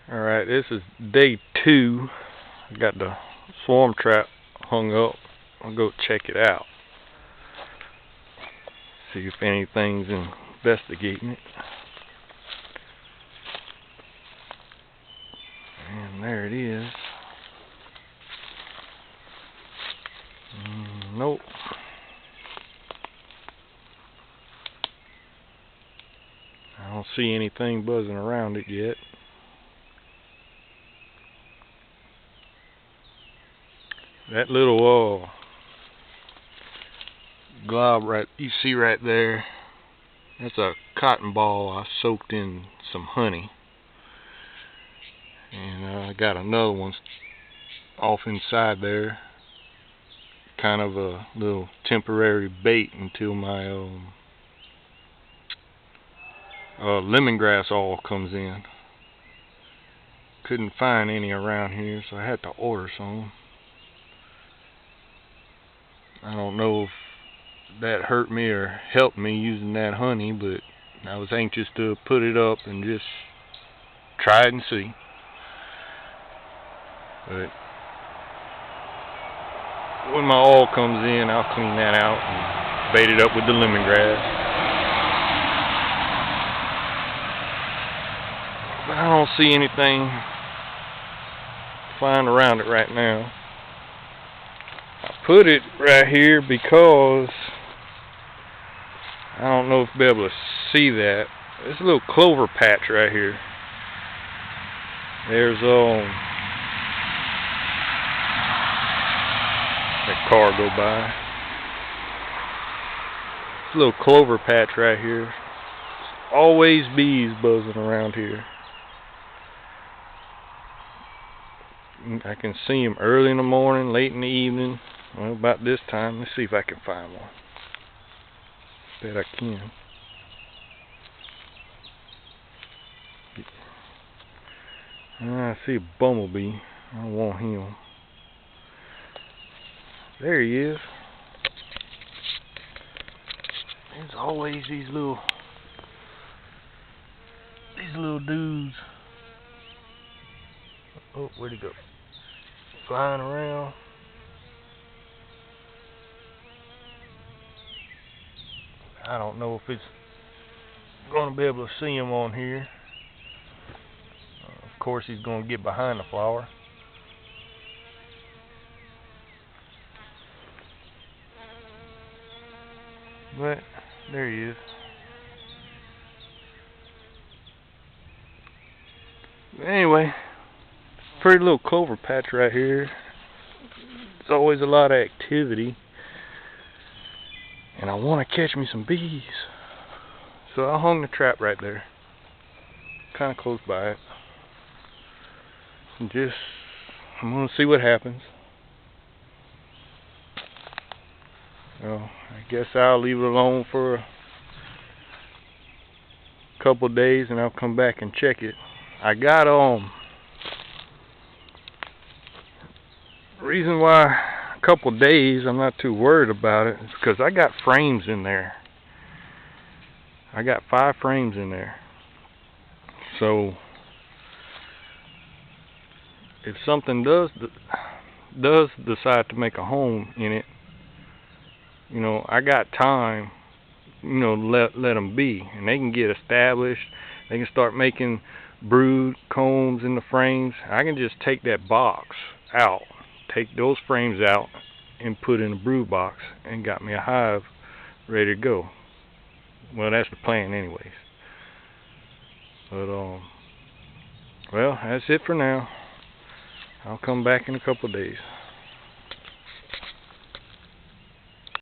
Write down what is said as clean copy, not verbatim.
Alright, this is day 2. I got the swarm trap hung up. I'll go check it out. See if anything's investigating it. And there it is. Nope. I don't see anything buzzing around it yet. That little glob right you see right there, that's a cotton ball I soaked in some honey. And I got another one off inside there, kind of a little temporary bait until my lemongrass oil comes in. Couldn't find any around here, so I had to order some. I don't know if that hurt me or helped me using that honey, but I was anxious to put it up and just try it and see. But when my oil comes in, I'll clean that out and bait it up with the lemongrass. But I don't see anything flying around it right now. I put it right here because I don't know if you'll be able to see that. There's a little clover patch right here. There's that car go by. There's a little clover patch right here. There's always bees buzzing around here. I can see them early in the morning, late in the evening. Well, about this time. Let's see if I can find one. Bet I can. I see a bumblebee. I don't want him. There he is. There's always these little dudes. Oh, where'd he go? Flying around. I don't know if it's going to be able to see him on here. Of course, he's going to get behind the flower. But there he is. Anyway, pretty little clover patch right here. There's always a lot of activity. And I want to catch me some bees. So I hung the trap right there. Kind of close by it. And I'm going to see what happens. Well, I guess I'll leave it alone for a couple days and I'll come back and check it. I got reason why a couple days I'm not too worried about it is because I got frames in there. I got 5 frames in there. So if something does decide to make a home in it, you know, I got time, you know, let them be, and they can get established. They can start making brood combs in the frames. I can just take that box out, take those frames out, and put in a brood box, and got me a hive ready to go. Well, that's the plan, anyways. But well, that's it for now. I'll come back in a couple of days.